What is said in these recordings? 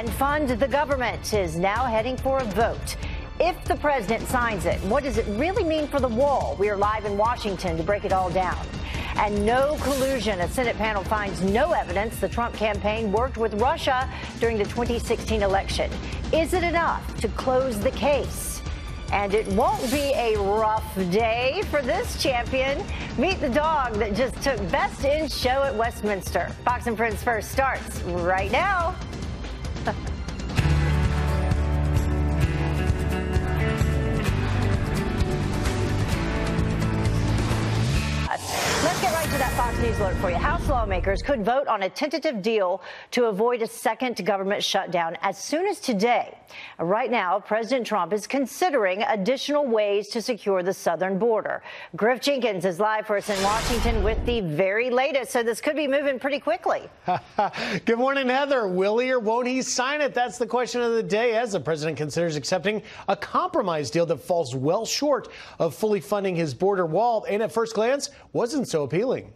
and fund the government is now heading for a vote. If the president signs it, what does it really mean for the wall? We are live in Washington to break it all down. And no collusion. A Senate panel finds no evidence the Trump campaign worked with Russia during the 2016 election. Is it enough to close the case? And it won't be a rough day for this champion. Meet the dog that just took Best in Show at Westminster. Fox and Friends First starts right now. Let's get right to that Fox News alert for you. House lawmakers could vote on a tentative deal to avoid a second government shutdown as soon as today. Right now, President Trump is considering additional ways to secure the southern border. Griff Jenkins is live for us in Washington with the very latest, so this could be moving pretty quickly. Good morning, Heather. Will he or won't he sign it? That's the question of the day as the president considers accepting a compromise deal that falls well short of fully funding his border wall and at first glance wasn't so appealing.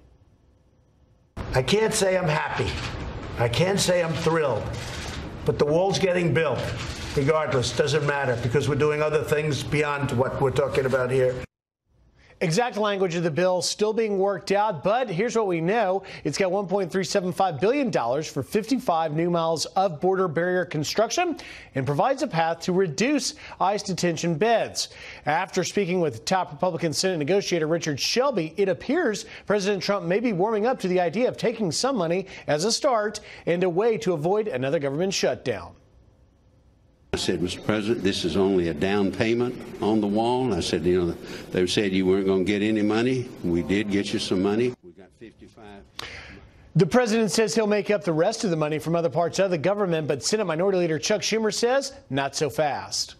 I can't say I'm happy. I can't say I'm thrilled. But the wall's getting built. Regardless, doesn't matter because we're doing other things beyond what we're talking about here. Exact language of the bill still being worked out, but here's what we know. It's got $1.375 billion for 55 new miles of border barrier construction and provides a path to reduce ICE detention beds. After speaking with top Republican Senate negotiator Richard Shelby, it appears President Trump may be warming up to the idea of taking some money as a start and a way to avoid another government shutdown. I said, Mr. President, this is only a down payment on the wall. I said, you know, they said you weren't going to get any money. We did get you some money. We got 55. The president says he'll make up the rest of the money from other parts of the government, but Senate Minority Leader Chuck Schumer says not so fast.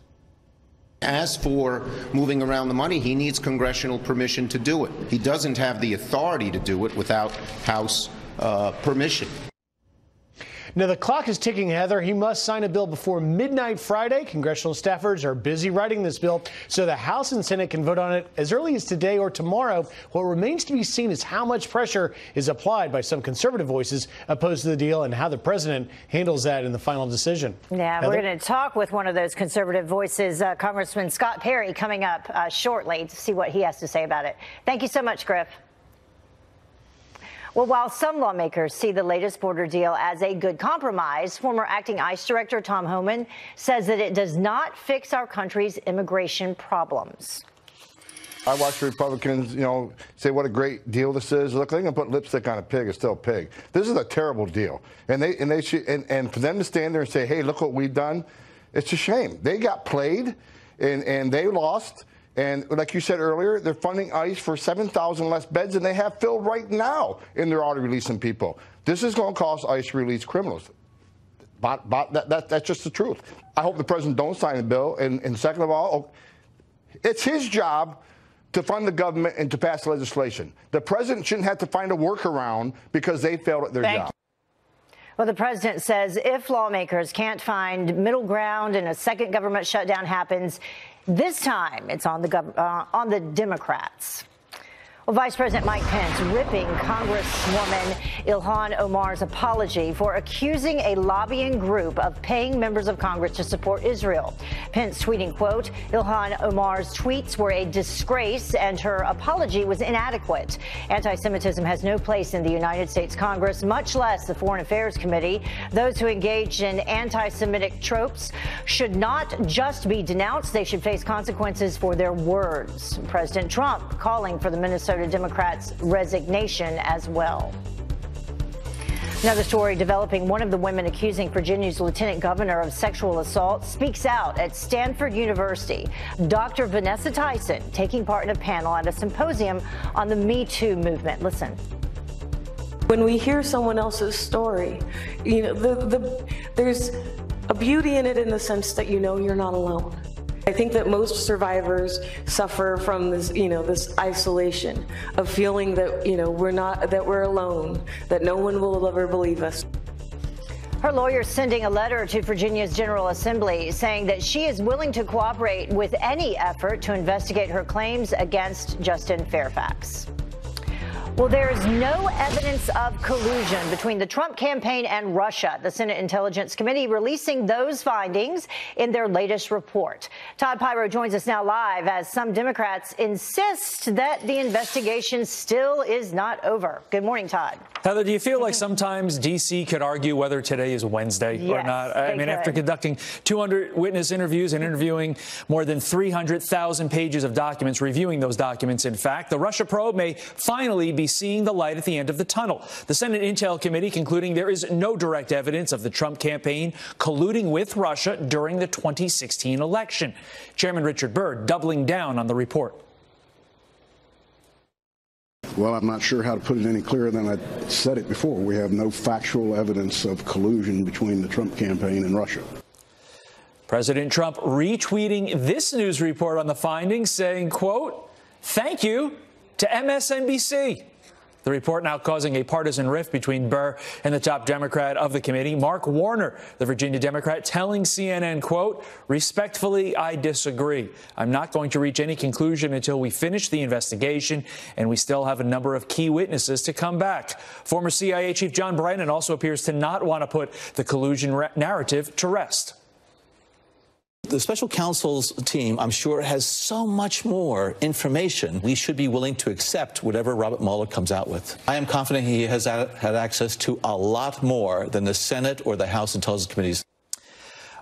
As for moving around the money, he needs congressional permission to do it. He doesn't have the authority to do it without House permission. Now, the clock is ticking, Heather. He must sign a bill before midnight Friday. Congressional staffers are busy writing this bill so the House and Senate can vote on it as early as today or tomorrow. What remains to be seen is how much pressure is applied by some conservative voices opposed to the deal and how the president handles that in the final decision. Yeah, Heather? We're going to talk with one of those conservative voices, Congressman Scott Perry, coming up shortly to see what he has to say about it. Thank you so much, Griff. Well, while some lawmakers see the latest border deal as a good compromise, former acting ICE Director Tom Homan says that it does not fix our country's immigration problems. I watch Republicans, say what a great deal this is. Look, they're going to put lipstick on a pig. It's still a pig. This is a terrible deal. And they should, and for them to stand there and say, hey, look what we've done, it's a shame. They got played and they lost. And like you said earlier, they're funding ICE for 7,000 less beds than they have filled right now, and they're already releasing people. This is going to cost ICE to release criminals. That's just the truth. I hope the president don't sign the bill. And second of all, it's his job to fund the government and to pass legislation. The president shouldn't have to find a workaround because they failed at their job. Well, the president says if lawmakers can't find middle ground and a second government shutdown happens, this time it's on the Democrats. Well, Vice President Mike Pence ripping Congresswoman Ilhan Omar's apology for accusing a lobbying group of paying members of Congress to support Israel. Pence tweeting, quote, Ilhan Omar's tweets were a disgrace and her apology was inadequate. Anti-Semitism has no place in the United States Congress, much less the Foreign Affairs Committee. Those who engage in anti-Semitic tropes should not just be denounced, they should face consequences for their words. President Trump calling for the Minnesota Democrats' resignation as well. Another story developing. One of the women accusing Virginia's lieutenant governor of sexual assault speaks out at Stanford University. Dr. Vanessa Tyson taking part in a panel at a symposium on the Me Too movement. Listen. When we hear someone else's story, there's a beauty in it in the sense that you're not alone. I think that most survivors suffer from this, this isolation of feeling that, we're alone, that no one will ever believe us. Her lawyer sending a letter to Virginia's General Assembly saying that she is willing to cooperate with any effort to investigate her claims against Justin Fairfax. Well, there is no evidence of collusion between the Trump campaign and Russia. The Senate Intelligence Committee releasing those findings in their latest report. Todd Pyro joins us now live as some Democrats insist that the investigation still is not over. Good morning, Todd. Heather, do you feel like sometimes D.C. could argue whether today is Wednesday or not? I mean, after conducting 200 witness interviews and interviewing more than 300,000 pages of documents, reviewing those documents, in fact, the Russia probe may finally be seeing the light at the end of the tunnel. The Senate Intel Committee concluding there is no direct evidence of the Trump campaign colluding with Russia during the 2016 election. Chairman Richard Burr doubling down on the report. Well, I'm not sure how to put it any clearer than I said it before. We have no factual evidence of collusion between the Trump campaign and Russia. President Trump retweeting this news report on the findings, saying, quote, "Thank you to MSNBC." The report now causing a partisan rift between Burr and the top Democrat of the committee, Mark Warner, the Virginia Democrat, telling CNN, quote, "Respectfully, I disagree. I'm not going to reach any conclusion until we finish the investigation, and we still have a number of key witnesses to come back." Former CIA Chief John Brennan also appears to not want to put the collusion narrative to rest. The special counsel's team, I'm sure, has so much more information. We should be willing to accept whatever Robert Mueller comes out with. I am confident he has had access to a lot more than the Senate or the House Intelligence Committees.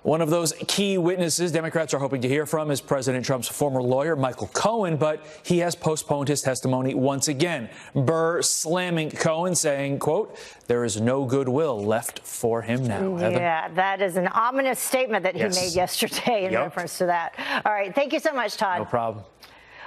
One of those key witnesses Democrats are hoping to hear from is President Trump's former lawyer, Michael Cohen, but he has postponed his testimony once again. Burr slamming Cohen, saying, quote, "There is no goodwill left for him now." Heather? Yeah, that is an ominous statement that he made yesterday in reference to that. All right. Thank you so much, Todd. No problem.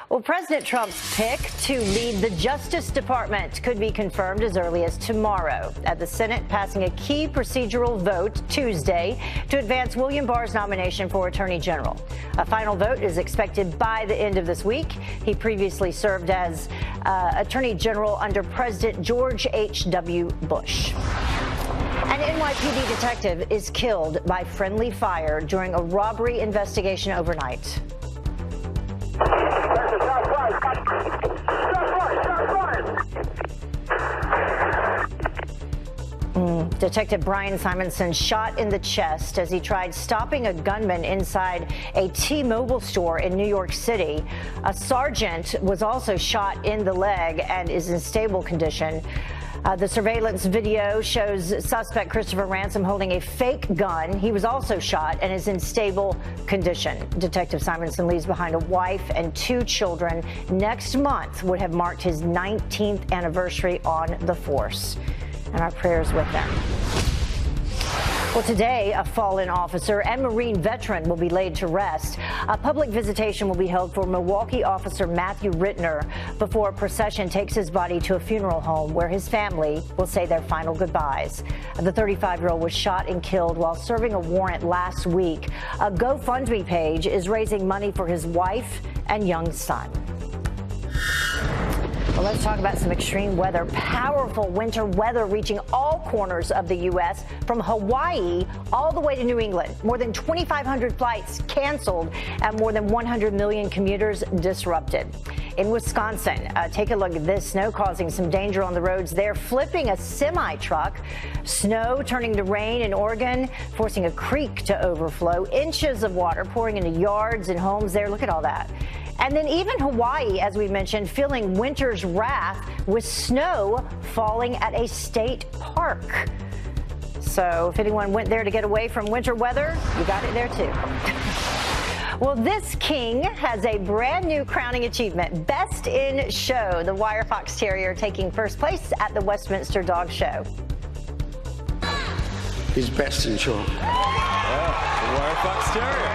Well, President Trump's pick to lead the Justice Department could be confirmed as early as tomorrow, at the Senate passing a key procedural vote Tuesday to advance William Barr's nomination for Attorney General. A final vote is expected by the end of this week. He previously served as Attorney General under President George H.W. Bush. An NYPD detective is killed by friendly fire during a robbery investigation overnight. Detective Brian Simonson shot in the chest as he tried stopping a gunman inside a T-Mobile store in New York City. A sergeant was also shot in the leg and is in stable condition. The surveillance video shows suspect Christopher Ransom holding a fake gun. He was also shot and is in stable condition. Detective Simonson leaves behind a wife and 2 children. Next month would have marked his 19th anniversary on the force. And our prayers with them. Well, today, a fallen officer and Marine veteran will be laid to rest. A public visitation will be held for Milwaukee officer Matthew Rittner before a procession takes his body to a funeral home where his family will say their final goodbyes. The 35-year-old was shot and killed while serving a warrant last week. A GoFundMe page is raising money for his wife and young son. Well, let's talk about some extreme weather. Powerful winter weather reaching all corners of the U.S., from Hawaii all the way to New England. More than 2,500 flights canceled and more than 100 million commuters disrupted. In Wisconsin, take a look at this. Snow causing some danger on the roads there, flipping a semi-truck. Snow turning to rain in Oregon, forcing a creek to overflow. Inches of water pouring into yards and homes there. Look at all that. And then even Hawaii, as we mentioned, feeling winter's wrath with snow falling at a state park. So if anyone went there to get away from winter weather, you got it there too. Well, this king has a brand new crowning achievement. Best in Show, the Wire Fox Terrier taking first place at the Westminster Dog Show. He's best in show. The Wire Fox Terrier.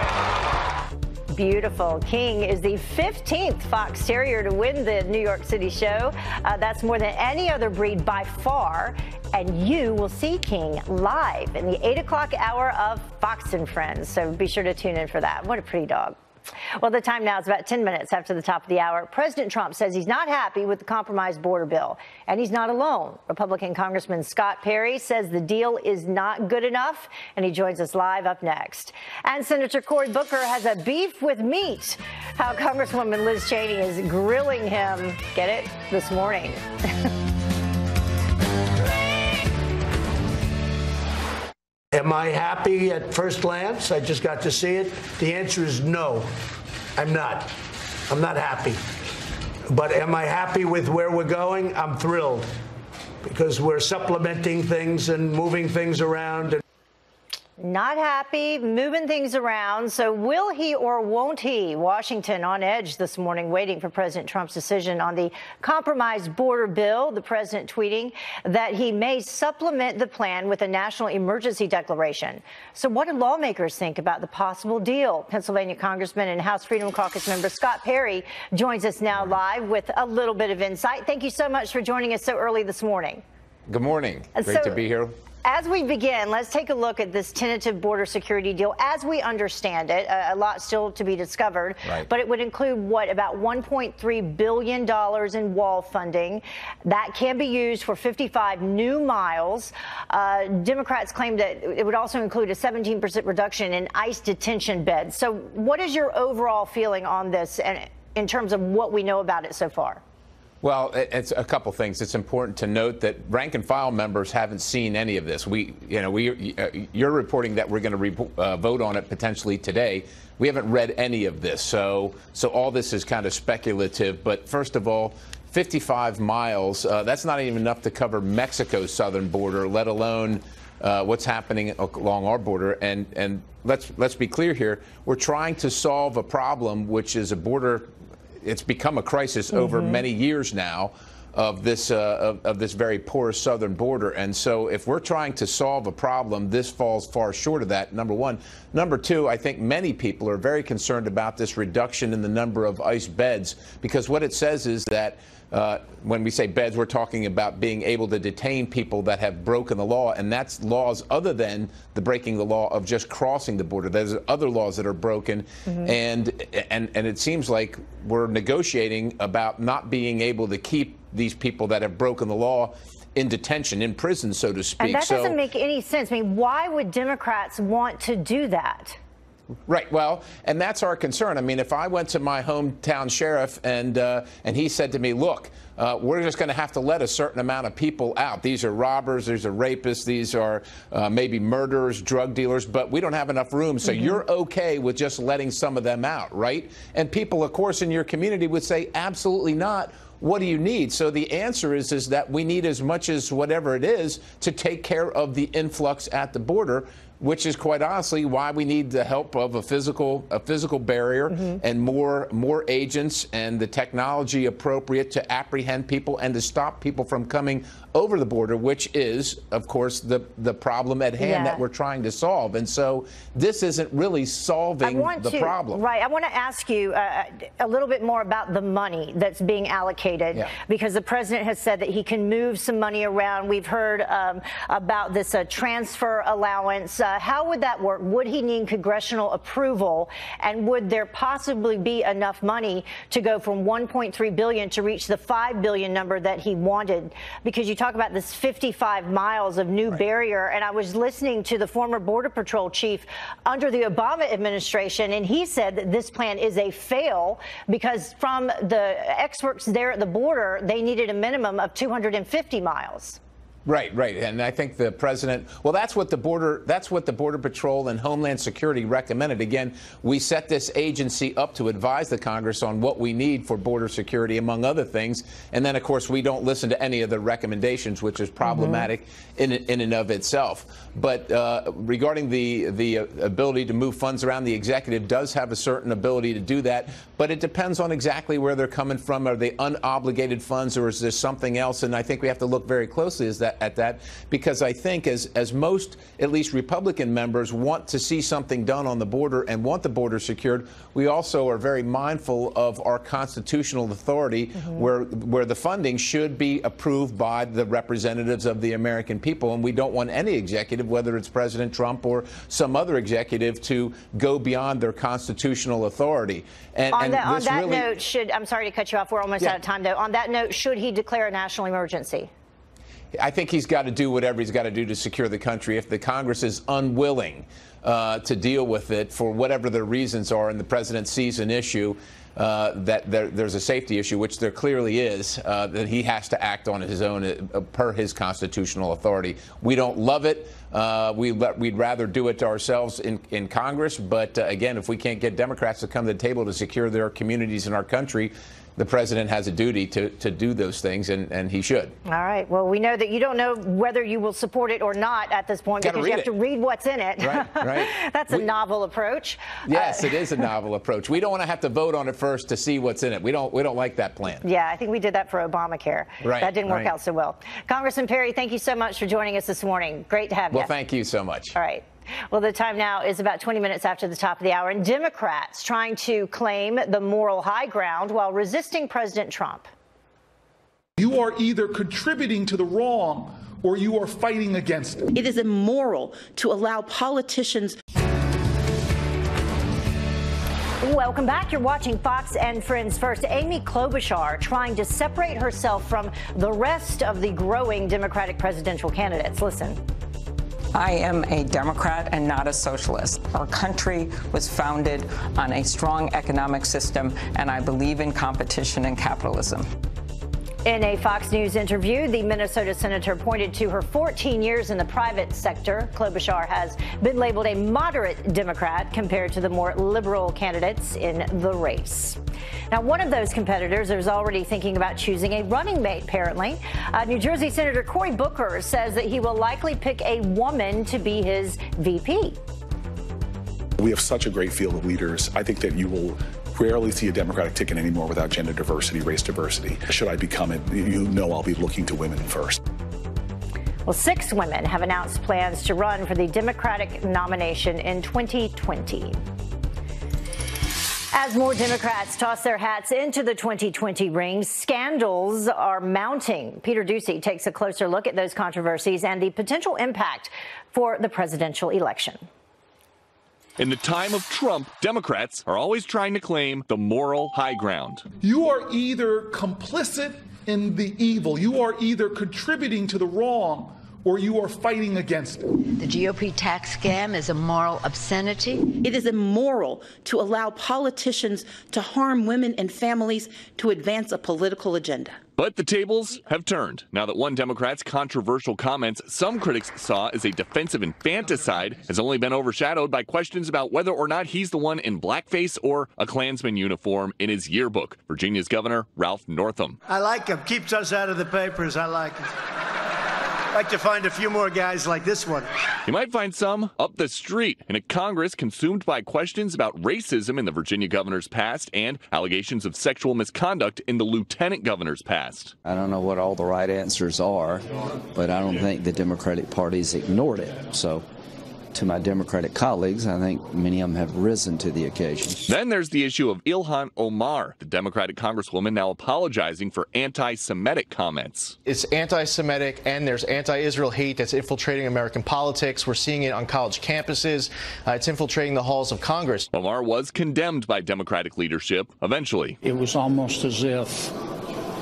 Beautiful. King is the 15th Fox Terrier to win the New York City show. That's more than any other breed by far. And you will see King live in the 8 o'clock hour of Fox and Friends. So be sure to tune in for that. What a pretty dog. Well, the time now is about 10 minutes after the top of the hour. President Trump says he's not happy with the compromised border bill, and he's not alone. Republican Congressman Scott Perry says the deal is not good enough, and he joins us live up next. And Senator Cory Booker has a beef with meat. How Congresswoman Liz Cheney is grilling him, get it, this morning. Am I happy at first glance? I just got to see it. The answer is no, I'm not. I'm not happy. But am I happy with where we're going? I'm thrilled because we're supplementing things and moving things around. Not happy, moving things around. So will he or won't he? Washington on edge this morning, waiting for President Trump's decision on the compromised border bill. The president tweeting that he may supplement the plan with a national emergency declaration. So what do lawmakers think about the possible deal? Pennsylvania Congressman and House Freedom Caucus member Scott Perry joins us now live with a little bit of insight. Thank you so much for joining us so early this morning. Good morning. Great to be here. As we begin, let's take a look at this tentative border security deal. As we understand it, a lot still to be discovered, but it would include what, about $1.3 billion in wall funding that can be used for 55 new miles. Democrats claim that it would also include a 17% reduction in ICE detention beds. So what is your overall feeling on this and in terms of what we know about it so far? Well, it's a couple things. It's important to note that rank and file members haven't seen any of this. You're reporting that we're going to vote on it potentially today. We haven't read any of this, so all this is kind of speculative. But first of all, 55 miles, that's not even enough to cover Mexico's southern border, let alone what's happening along our border. And let's be clear here. We're trying to solve a problem, which is a border. It's become a crisis over many years now of this very porous southern border. And so if we're trying to solve a problem, this falls far short of that, number one. Number two, I think many people are very concerned about this reduction in the number of ICE beds, because what it says is that when we say beds, we're talking about being able to detain people that have broken the law, and that's laws other than the breaking the law of just crossing the border. There's other laws that are broken, and it seems like we're negotiating about not being able to keep these people that have broken the law in detention, in prison, so to speak. And that doesn't make any sense. I mean, why would Democrats want to do that? Right. Well, and that's our concern. I mean, if I went to my hometown sheriff and he said to me, look, we're just going to have to let a certain amount of people out. These are robbers, these are rapists, these are maybe murderers, drug dealers, but we don't have enough room. So you're okay with just letting some of them out, right? And people, of course, in your community would say, absolutely not. What do you need? So the answer is that we need as much as whatever it is to take care of the influx at the border, which is quite honestly why we need the help of a physical barrier and more agents and the technology appropriate to apprehend people and to stop people from coming over the border, which is, of course, the problem at hand that we're trying to solve. And so this isn't really solving the problem. Right. I want to ask you a little bit more about the money that's being allocated, because the president has said that he can move some money around. We've heard about this transfer allowance. How would that work? Would he need congressional approval? And would there possibly be enough money to go from $1.3 billion to reach the $5 billion number that he wanted? Because you talk about this 55 miles of new barrier, and I was listening to the former Border Patrol chief under the Obama administration, and he said that this plan is a fail because from the experts there at the border, they needed a minimum of 250 miles. Right. And I think the president, well, that's what the Border Patrol and Homeland Security recommended. Again, we set this agency up to advise the Congress on what we need for border security, among other things. And then, of course, we don't listen to any of the recommendations, which is problematic in and of itself. But regarding the ability to move funds around, the executive does have a certain ability to do that. But it depends on exactly where they're coming from. Are they unobligated funds, or is there something else? And I think we have to look very closely at that, because I think as most, at least Republican members, want to see something done on the border and want the border secured, we also are very mindful of our constitutional authority, where the funding should be approved by the representatives of the American people. And we don't want any executive, whether it's President Trump or some other executive, to go beyond their constitutional authority. On that note, I'm sorry to cut you off. We're almost out of time, though. On that note, should he declare a national emergency? I think he's got to do whatever he's got to do to secure the country. If the Congress is unwilling to deal with it for whatever their reasons are, and the president sees an issue, that there's a safety issue, which there clearly is, that he has to act on his own per his constitutional authority. We don't love it. We'd rather do it to ourselves in Congress. But again, if we can't get Democrats to come to the table to secure their communities in our country, the president has a duty to do those things, and he should. All right. Well, we know that you don't know whether you will support it or not at this point because you have to read what's in it. Right. That's a novel approach. Yes, it is a novel approach. We don't want to have to vote on it first to see what's in it. We don't like that plan. Yeah, I think we did that for Obamacare. Right. That didn't work out so well. Congressman Perry, thank you so much for joining us this morning. Great to have you. Well, thank you so much. All right. Well, the time now is about 20 minutes after the top of the hour, and Democrats trying to claim the moral high ground while resisting President Trump. You are either contributing to the wrong or you are fighting against it. It is immoral to allow politicians. Welcome back. You're watching Fox and Friends. First, Amy Klobuchar trying to separate herself from the rest of the growing Democratic presidential candidates. Listen. I am a Democrat and not a socialist. Our country was founded on a strong economic system, and I believe in competition and capitalism. In a Fox News interview, the Minnesota senator pointed to her 14 years in the private sector. Klobuchar has been labeled a moderate Democrat compared to the more liberal candidates in the race. Now, one of those competitors is already thinking about choosing a running mate, apparently. New Jersey Senator Cory Booker says that he will likely pick a woman to be his VP. We have such a great field of leaders. I think that you will rarely see a Democratic ticket anymore without gender diversity, race diversity. Should I become it, I'll be looking to women first. Well, 6 women have announced plans to run for the Democratic nomination in 2020. As more Democrats toss their hats into the 2020 ring, scandals are mounting. Peter Doocy takes a closer look at those controversies and the potential impact for the presidential election. In the time of Trump, Democrats are always trying to claim the moral high ground. You are either complicit in the evil, you are either contributing to the wrong, or you are fighting against it. The GOP tax scam is a moral obscenity. It is immoral to allow politicians to harm women and families to advance a political agenda. But the tables have turned now that one Democrat's controversial comments some critics saw as a defensive infanticide has only been overshadowed by questions about whether or not he's the one in blackface or a Klansman uniform in his yearbook. Virginia's Governor Ralph Northam. I like him. Keeps us out of the papers. I like him. I'd like to find a few more guys like this one. You might find some up the street in a Congress consumed by questions about racism in the Virginia governor's past and allegations of sexual misconduct in the lieutenant governor's past. I don't know what all the right answers are, but I don't think the Democratic Party's ignored it. So, to my Democratic colleagues, I think many of them have risen to the occasion. Then there's the issue of Ilhan Omar, the Democratic congresswoman now apologizing for anti-Semitic comments. It's anti-Semitic and there's anti-Israel hate that's infiltrating American politics. We're seeing it on college campuses. It's infiltrating the halls of Congress. Omar was condemned by Democratic leadership eventually. It was almost as if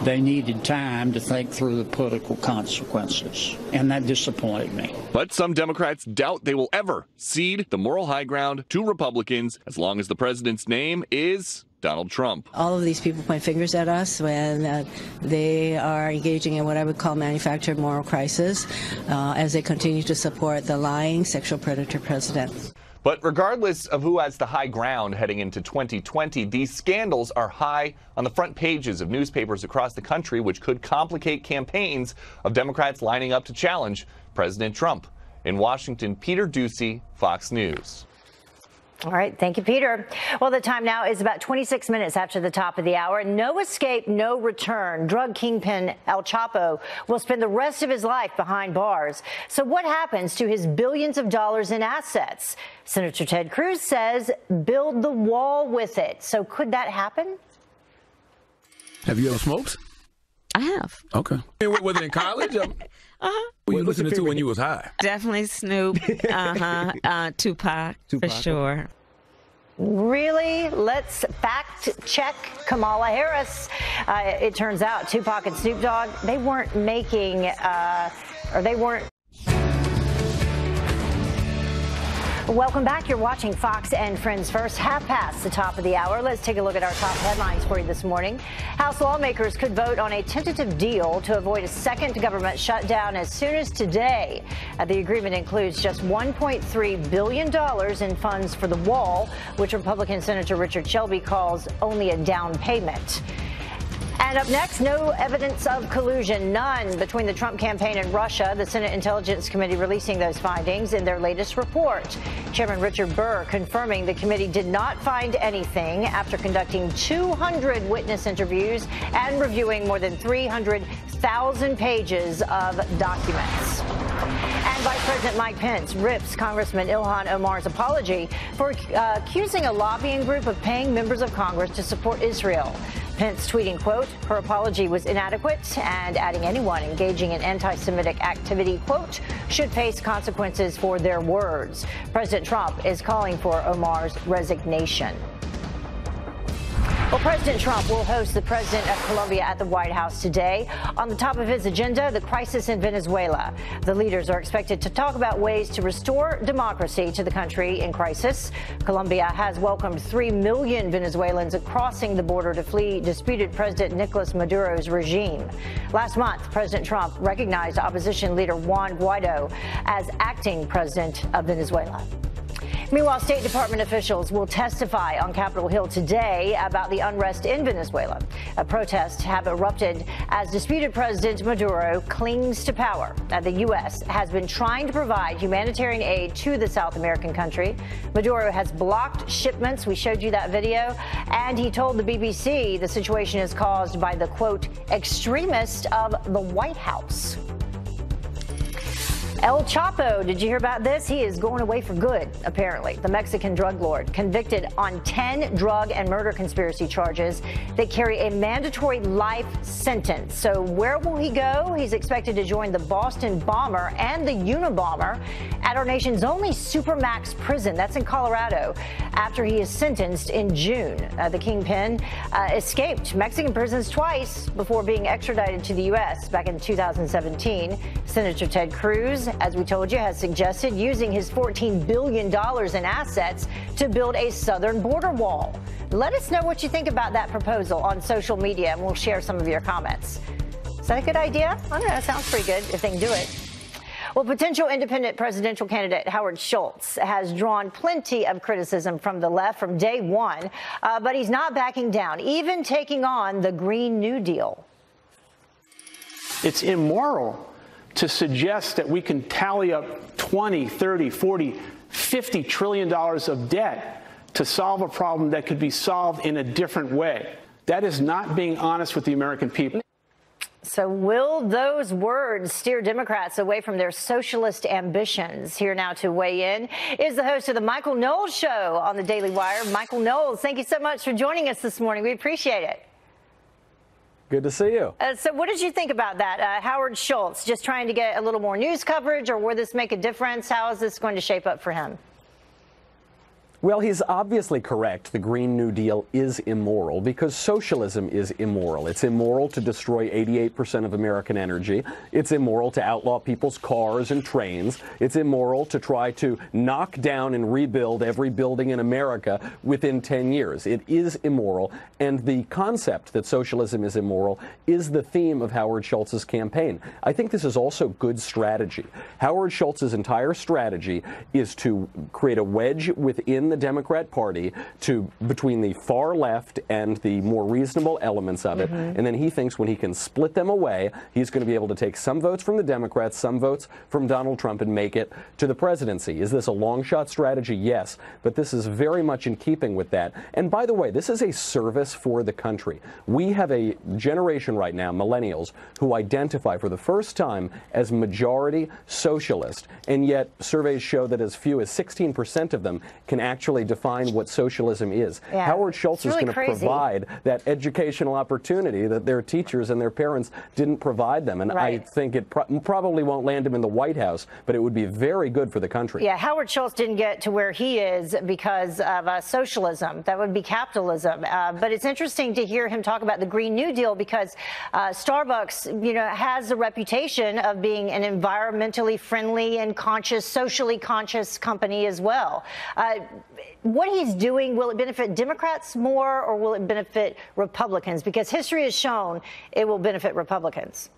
they needed time to think through the political consequences, and that disappointed me. But some Democrats doubt they will ever cede the moral high ground to Republicans as long as the president's name is Donald Trump. All of these people point fingers at us when they are engaging in what I would call manufactured moral crisis as they continue to support the lying sexual predator president. But regardless of who has the high ground heading into 2020, these scandals are high on the front pages of newspapers across the country, which could complicate campaigns of Democrats lining up to challenge President Trump. In Washington, Peter Doocy, Fox News. All right. Thank you, Peter. Well, the time now is about 26 minutes after the top of the hour. No escape, no return. Drug kingpin El Chapo will spend the rest of his life behind bars. So what happens to his billions of dollars in assets? Senator Ted Cruz says build the wall with it. So could that happen? Have you ever smoked? I have. Okay. Was it in college? What you listening to when you was high? Definitely Snoop, Tupac, for sure. Really? Let's fact check Kamala Harris. It turns out Tupac and Snoop Dogg, they weren't making, Welcome back. You're watching Fox and Friends First, half past the top of the hour. Let's take a look at our top headlines for you this morning. House lawmakers could vote on a tentative deal to avoid a second government shutdown as soon as today. The agreement includes just $1.3 billion in funds for the wall, which Republican Senator Richard Shelby calls only a down payment. And up next, no evidence of collusion, none, between the Trump campaign and Russia. The Senate Intelligence Committee releasing those findings in their latest report. Chairman Richard Burr confirming the committee did not find anything after conducting 200 witness interviews and reviewing more than 300,000 pages of documents. And Vice President Mike Pence rips Congressman Ilhan Omar's apology for accusing a lobbying group of paying members of Congress to support Israel. Pence tweeting, quote, her apology was inadequate, and adding anyone engaging in anti-Semitic activity, quote, should face consequences for their words. President Trump is calling for Omar's resignation. Well, President Trump will host the president of Colombia at the White House today. On the top of his agenda, the crisis in Venezuela. The leaders are expected to talk about ways to restore democracy to the country in crisis. Colombia has welcomed 3 million Venezuelans crossing the border to flee disputed President Nicolas Maduro's regime. Last month, President Trump recognized opposition leader Juan Guaido as acting president of Venezuela. Meanwhile, State Department officials will testify on Capitol Hill today about the unrest in Venezuela. Protests have erupted as disputed President Maduro clings to power. The U.S. has been trying to provide humanitarian aid to the South American country. Maduro has blocked shipments. We showed you that video. And he told the BBC the situation is caused by the, quote, extremists of the White House. El Chapo, did you hear about this? He is going away for good, apparently. The Mexican drug lord convicted on 10 drug and murder conspiracy charges that carry a mandatory life sentence. So where will he go? He's expected to join the Boston bomber and the Unabomber at our nation's only Supermax prison. That's in Colorado, after he is sentenced in June. The kingpin escaped Mexican prisons twice before being extradited to the U.S. back in 2017. Senator Ted Cruz, as we told you, has suggested using his $14 billion in assets to build a southern border wall. Let us know what you think about that proposal on social media, and we'll share some of your comments. Is that a good idea? I don't know. It sounds pretty good if they can do it. Well, potential independent presidential candidate Howard Schultz has drawn plenty of criticism from the left from day one, but he's not backing down, even taking on the Green New Deal. It's immoral to suggest that we can tally up 20, 30, 40, $50 trillion of debt to solve a problem that could be solved in a different way. That is not being honest with the American people. So will those words steer Democrats away from their socialist ambitions? Here now to weigh in is the host of the Michael Knowles Show on the Daily Wire. Michael Knowles, thank you so much for joining us this morning. We appreciate it. Good to see you. So what did you think about that? Howard Schultz, just trying to get a little more news coverage, or will this make a difference? How is this going to shape up for him? Well, he's obviously correct. The Green New Deal is immoral because socialism is immoral. It's immoral to destroy 88% of American energy. It's immoral to outlaw people's cars and trains. It's immoral to try to knock down and rebuild every building in America within 10 years. It is immoral. And the concept that socialism is immoral is the theme of Howard Schultz's campaign. I think this is also good strategy. Howard Schultz's entire strategy is to create a wedge within the Democrat Party between the far left and the more reasonable elements of it. And then he thinks when he can split them away, he's going to be able to take some votes from the Democrats, some votes from Donald Trump, and make it to the presidency. Is this a long shot strategy? Yes. But this is very much in keeping with that. And by the way, this is a service for the country. We have a generation right now, millennials, who identify for the first time as majority socialist. And yet surveys show that as few as 16% of them can actually actually define what socialism is. Yeah, Howard Schultz is really going to crazy. provide that educational opportunity that their teachers and their parents didn't provide them. And I think it probably won't land him in the White House, but it would be very good for the country. Yeah, Howard Schultz didn't get to where he is because of socialism. That would be capitalism. But it's interesting to hear him talk about the Green New Deal because Starbucks, has a reputation of being an environmentally friendly and socially conscious company as well. What he's doing, will it benefit Democrats more or will it benefit Republicans? Because history has shown it will benefit Republicans.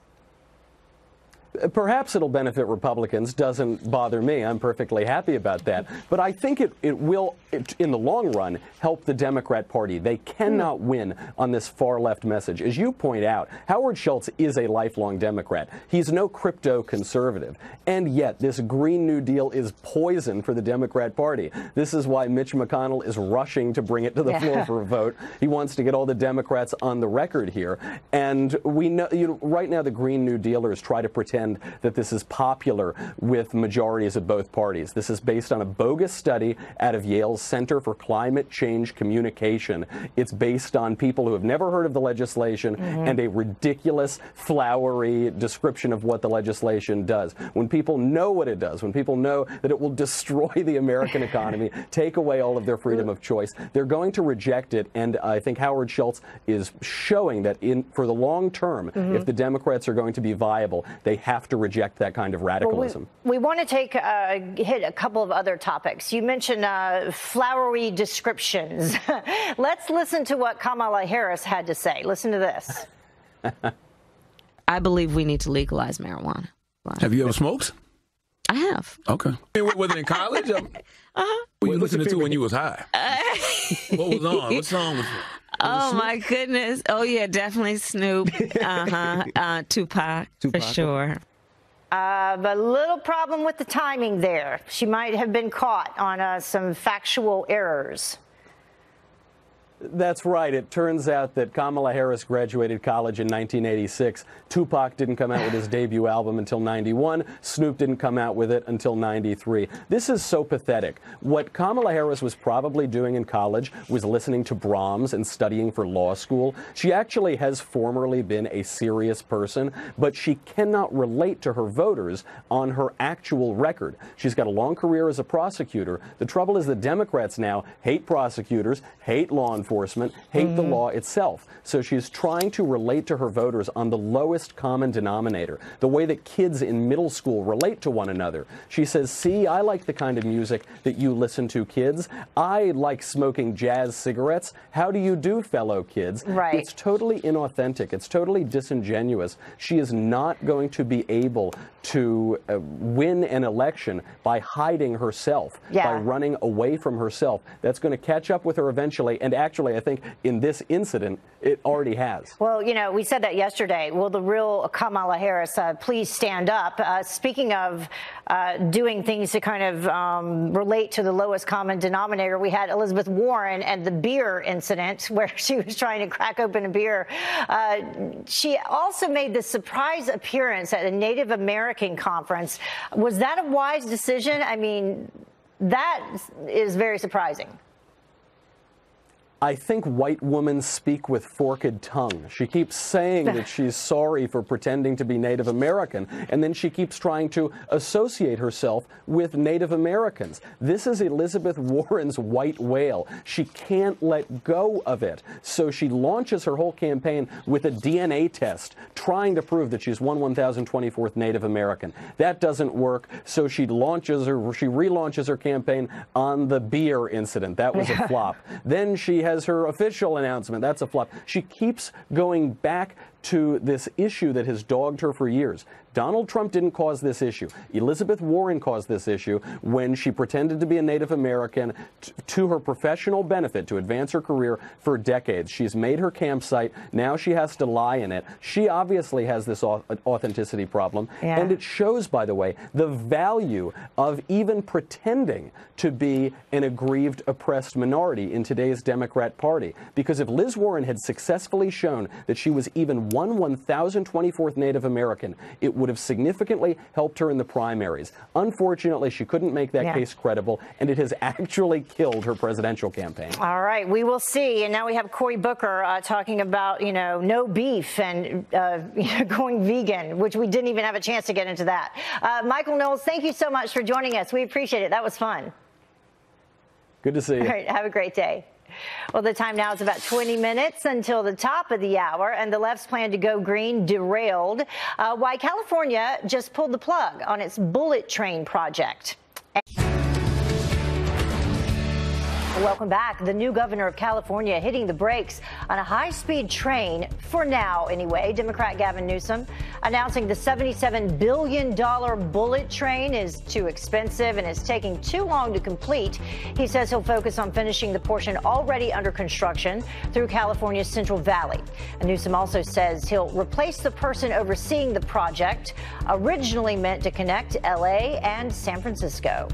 Perhaps it'll benefit Republicans. Doesn't bother me. I'm perfectly happy about that. But I think it will, in the long run, help the Democrat Party. They cannot win on this far-left message. As you point out, Howard Schultz is a lifelong Democrat. He's no crypto conservative. And yet, this Green New Deal is poison for the Democrat Party. This is why Mitch McConnell is rushing to bring it to the floor for a vote. He wants to get all the Democrats on the record here. And we know, right now, the Green New Dealers try to pretend that this is popular with majorities of both parties. This is based on a bogus study out of Yale's Center for Climate Change Communication. It's based on people who have never heard of the legislation and a ridiculous, flowery description of what the legislation does. When people know what it does, when people know that it will destroy the American economy, take away all of their freedom of choice, they're going to reject it. And I think Howard Schultz is showing that for the long term, if the Democrats are going to be viable, they have to reject that kind of radicalism. Well, we want to hit a couple of other topics. You mentioned flowery descriptions. Let's listen to what Kamala Harris had to say. Listen to this. I believe we need to legalize marijuana. Have you ever smoked? I have. Okay. Was it in college? What were you listening to when you was high? What was on? What song was it? Oh, my goodness. Oh, yeah, definitely Snoop. Tupac, for sure. But a little problem with the timing there. She might have been caught on some factual errors. That's right. It turns out that Kamala Harris graduated college in 1986. Tupac didn't come out with his debut album until 91. Snoop didn't come out with it until 93. This is so pathetic. What Kamala Harris was probably doing in college was listening to Brahms and studying for law school. She actually has formerly been a serious person, but she cannot relate to her voters on her actual record. She's got a long career as a prosecutor. The trouble is the Democrats now hate prosecutors, hate law enforcement, hate the law itself. So she's trying to relate to her voters on the lowest common denominator, the way that kids in middle school relate to one another. She says, see, I like the kind of music that you listen to, kids. I like smoking jazz cigarettes. How do you do, fellow kids? Right. It's totally inauthentic. It's totally disingenuous. She is not going to be able to win an election by hiding herself, by running away from herself. That's going to catch up with her eventually. And actually, I think in this incident, it already has. Well, we said that yesterday. Will the real Kamala Harris please stand up? Speaking of doing things to kind of relate to the lowest common denominator, we had Elizabeth Warren and the beer incident where she was trying to crack open a beer. She also made the surprise appearance at a Native American conference. Was that a wise decision? I mean, that is very surprising. I think white women speak with forked tongue. She keeps saying that she's sorry for pretending to be Native American, and then she keeps trying to associate herself with Native Americans. This is Elizabeth Warren's white whale. She can't let go of it. So she launches her whole campaign with a DNA test, trying to prove that she's 1024th Native American. That doesn't work, so she relaunches her campaign on the beer incident. That was a flop. Then she has her official announcement. That's a flop. She keeps going back to this issue that has dogged her for years. Donald Trump didn't cause this issue. Elizabeth Warren caused this issue when she pretended to be a Native American to her professional benefit to advance her career for decades. She's made her campsite. Now she has to lie in it. She obviously has this authenticity problem. Yeah. And it shows, by the way, the value of even pretending to be an aggrieved, oppressed minority in today's Democrat Party. Because if Liz Warren had successfully shown that she was even one 1,024th Native American, it would have significantly helped her in the primaries. Unfortunately, she couldn't make that case credible, and it has actually killed her presidential campaign. All right, we will see. And now we have Cory Booker talking about, no beef and going vegan, which we didn't even have a chance to get into that. Michael Knowles, thank you so much for joining us. We appreciate it. That was fun. Good to see you. All right, have a great day. Well, the time now is about 20 minutes until the top of the hour, and the left's plan to go green derailed. Why California just pulled the plug on its bullet train project. Welcome back. The new governor of California hitting the brakes on a high-speed train, for now anyway. Democrat Gavin Newsom announcing the $77 billion bullet train is too expensive and is taking too long to complete. He says he'll focus on finishing the portion already under construction through California's Central Valley. And Newsom also says he'll replace the person overseeing the project, originally meant to connect L.A. and San Francisco.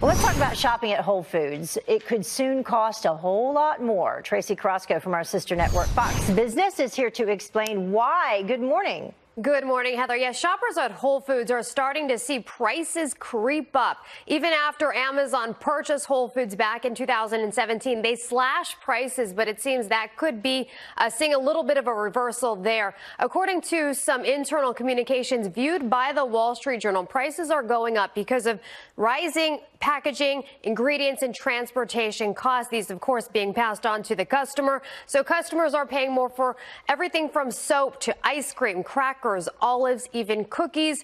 Well, let's talk about shopping at Whole Foods. It could soon cost a whole lot more. Tracy Crosco from our sister network, Fox Business, is here to explain why. Good morning. Good morning, Heather. Yes, shoppers at Whole Foods are starting to see prices creep up. Even after Amazon purchased Whole Foods back in 2017, they slashed prices, but it seems that could be seeing a little bit of a reversal there. According to some internal communications viewed by the Wall Street Journal, prices are going up because of rising packaging, ingredients, and transportation costs. These, of course, being passed on to the customer. So customers are paying more for everything from soap to ice cream, crackers, olives, even cookies.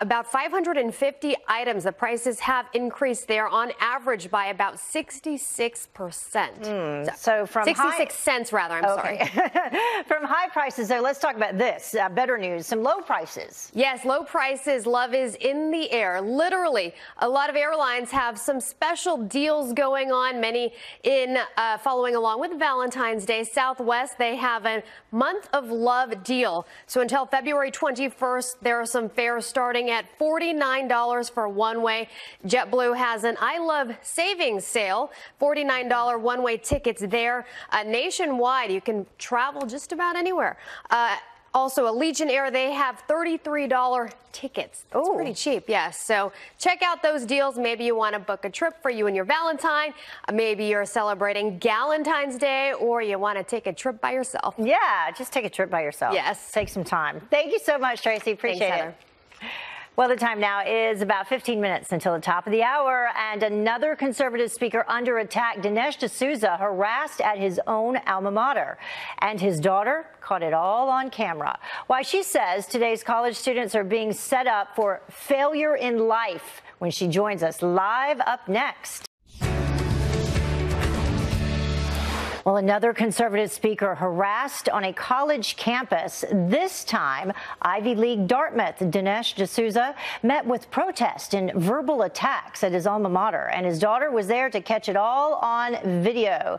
About 550 items. The prices have increased there on average by about 66%. So from 66 cents, rather. I'm sorry. From high prices, though, let's talk about this. Better news, some low prices. Yes, low prices. Love is in the air. Literally, a lot of airlines have some special deals going on, many in following along with Valentine's Day. Southwest, they have a month of love deal. So until February 21st, there are some fares starting at $49 for one-way. JetBlue has an I Love Savings sale, $49 one-way tickets there. Nationwide, you can travel just about anywhere. Also, Allegiant Air, they have $33 tickets. That's pretty cheap, yes. So check out those deals. Maybe you want to book a trip for you and your Valentine. Maybe you're celebrating Galentine's Day, or you want to take a trip by yourself. Yeah, just take a trip by yourself. Yes. Take some time. Thank you so much, Tracy. Appreciate Thanks, it. Well, the time now is about 15 minutes until the top of the hour, and another conservative speaker under attack. Dinesh D'Souza harassed at his own alma mater, and his daughter caught it all on camera. Why she says today's college students are being set up for failure in life when she joins us live up next. Well, another conservative speaker harassed on a college campus. This time, Ivy League Dartmouth. Dinesh D'Souza met with protest and verbal attacks at his alma mater, and his daughter was there to catch it all on video.